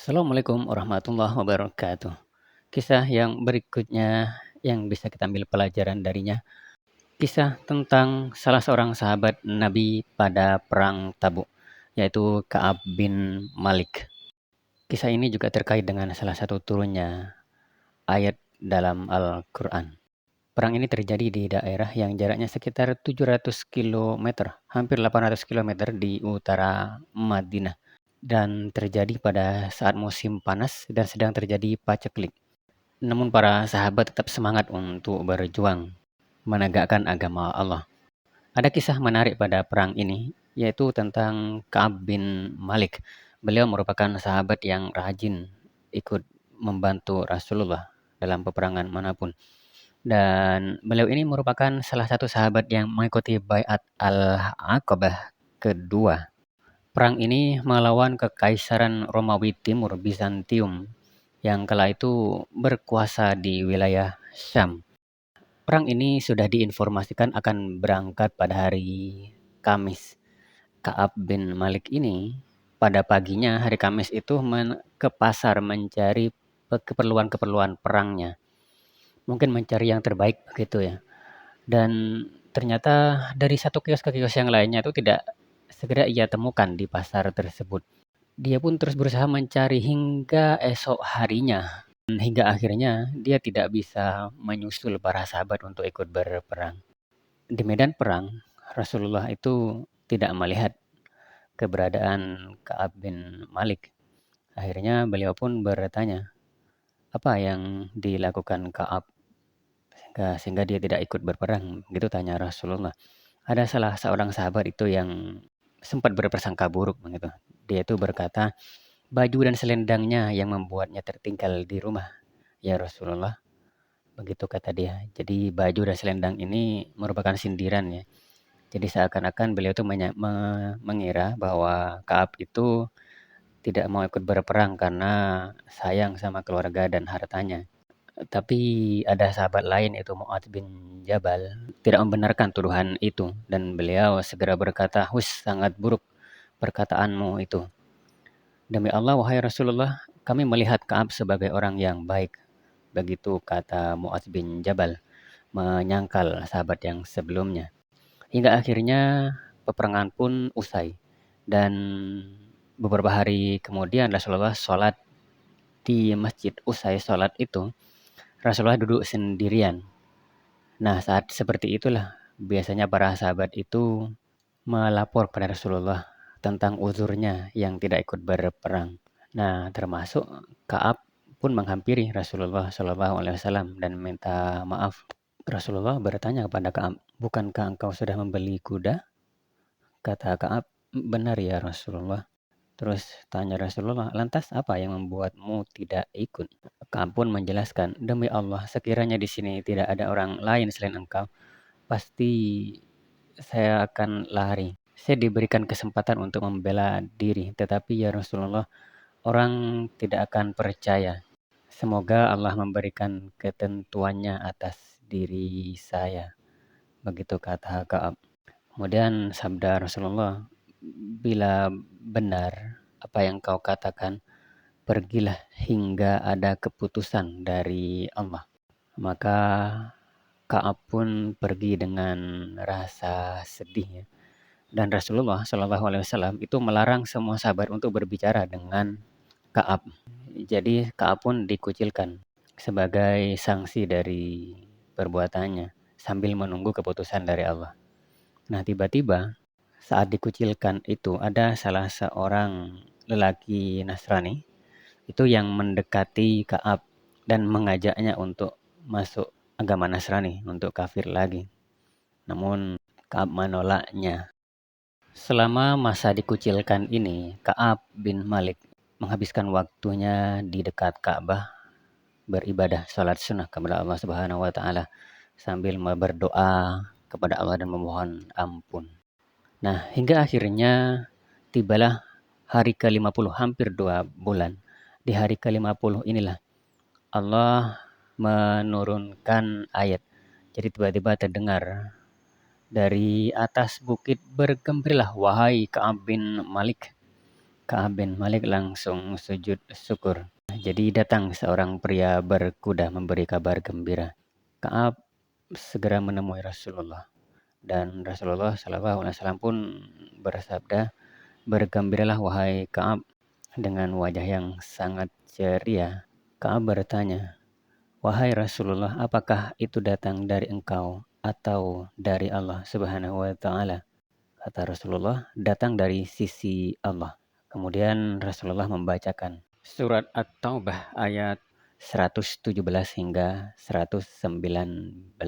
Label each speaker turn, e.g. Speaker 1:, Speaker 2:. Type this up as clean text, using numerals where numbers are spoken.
Speaker 1: Assalamualaikum warahmatullahi wabarakatuh. Kisah yang berikutnya yang bisa kita ambil pelajaran darinya, kisah tentang salah seorang sahabat Nabi pada perang Tabuk, yaitu Ka'ab bin Malik. Kisah ini juga terkait dengan salah satu turunnya ayat dalam Al-Quran. Perang ini terjadi di daerah yang jaraknya sekitar 700 kilometer, hampir 800 kilometer di utara Madinah, dan terjadi pada saat musim panas dan sedang terjadi paceklik. Namun para sahabat tetap semangat untuk berjuang menegakkan agama Allah. Ada kisah menarik pada perang ini, yaitu tentang Ka'ab bin Malik. Beliau merupakan sahabat yang rajin ikut membantu Rasulullah dalam peperangan manapun. Dan beliau ini merupakan salah satu sahabat yang mengikuti Baiat Al-Aqabah kedua. Perang ini melawan Kekaisaran Romawi Timur Bizantium yang kala itu berkuasa di wilayah Syam. Perang ini sudah diinformasikan akan berangkat pada hari Kamis. Ka'ab bin Malik ini pada paginya hari Kamis itu ke pasar mencari keperluan-keperluan perangnya. Mungkin mencari yang terbaik begitu ya. Dan ternyata dari satu kios ke kios yang lainnya itu tidak segera ia temukan di pasar tersebut. Dia pun terus berusaha mencari hingga esok harinya. Hingga akhirnya dia tidak bisa menyusul para sahabat untuk ikut berperang. Di medan perang, Rasulullah itu tidak melihat keberadaan Ka'ab bin Malik. Akhirnya beliau pun bertanya, apa yang dilakukan Ka'ab sehingga dia tidak ikut berperang? Gitu tanya Rasulullah. Ada salah seorang sahabat itu yang sempat berprasangka buruk begitu. Dia itu berkata, baju dan selendangnya yang membuatnya tertinggal di rumah. Ya Rasulullah, begitu kata dia. Jadi baju dan selendang ini merupakan sindiran ya. Jadi seakan-akan beliau itu mengira bahwa Ka'ab itu tidak mau ikut berperang karena sayang sama keluarga dan hartanya. Tapi ada sahabat lain itu Mu'adz bin Jabal tidak membenarkan tuduhan itu dan beliau segera berkata, "Hus, sangat buruk perkataanmu itu. Demi Allah wahai Rasulullah, kami melihat Ka'ab sebagai orang yang baik." Begitu kata Mu'adz bin Jabal, menyangkal sahabat yang sebelumnya. Hingga akhirnya peperangan pun usai. Dan beberapa hari kemudian Rasulullah sholat di masjid. Usai sholat itu, Rasulullah duduk sendirian. Nah, saat seperti itulah biasanya para sahabat itu melapor pada Rasulullah tentang uzurnya yang tidak ikut berperang. Nah, termasuk Ka'ab pun menghampiri Rasulullah SAW dan minta maaf. Rasulullah bertanya kepada Ka'ab, bukankah engkau sudah membeli kuda? Kata Ka'ab, benar ya Rasulullah. Terus tanya Rasulullah, lantas apa yang membuatmu tidak ikut? Ka'ab pun menjelaskan, demi Allah, sekiranya di sini tidak ada orang lain selain engkau, pasti saya akan lari. Saya diberikan kesempatan untuk membela diri, tetapi ya Rasulullah, orang tidak akan percaya. Semoga Allah memberikan ketentuannya atas diri saya. Begitu kata Ka'ab. Kemudian sabda Rasulullah, bila benar apa yang kau katakan, pergilah hingga ada keputusan dari Allah. Maka Ka'ab pun pergi dengan rasa sedih ya. Dan Rasulullah SAW itu melarang semua sahabat untuk berbicara dengan Ka'ab. Jadi Ka'ab pun dikucilkan sebagai sanksi dari perbuatannya sambil menunggu keputusan dari Allah. Nah, tiba-tiba saat dikucilkan itu ada salah seorang lelaki Nasrani itu yang mendekati Ka'ab dan mengajaknya untuk masuk agama Nasrani, untuk kafir lagi. Namun Ka'ab menolaknya. Selama masa dikucilkan ini, Ka'ab bin Malik menghabiskan waktunya di dekat Ka'bah beribadah salat sunnah kepada Allah Subhanahu wa taala sambil berdoa kepada Allah dan memohon ampun. Nah, hingga akhirnya tibalah hari ke-50, hampir 2 bulan. Di hari ke-50 inilah Allah menurunkan ayat. Jadi tiba-tiba terdengar dari atas bukit, bergembiralah wahai Ka'ab bin Malik, Ka'ab bin Malik langsung sujud syukur. Jadi datang seorang pria berkuda memberi kabar gembira. Ka'ab segera menemui Rasulullah. Dan Rasulullah SAW pun bersabda, "Bergembiralah wahai Ka'ab," dengan wajah yang sangat ceria. Ka'ab bertanya, "Wahai Rasulullah, apakah itu datang dari engkau atau dari Allah Subhanahu wa Ta'ala?" Kata Rasulullah, "Datang dari sisi Allah." Kemudian Rasulullah membacakan surat At-Taubah ayat 117 hingga 119.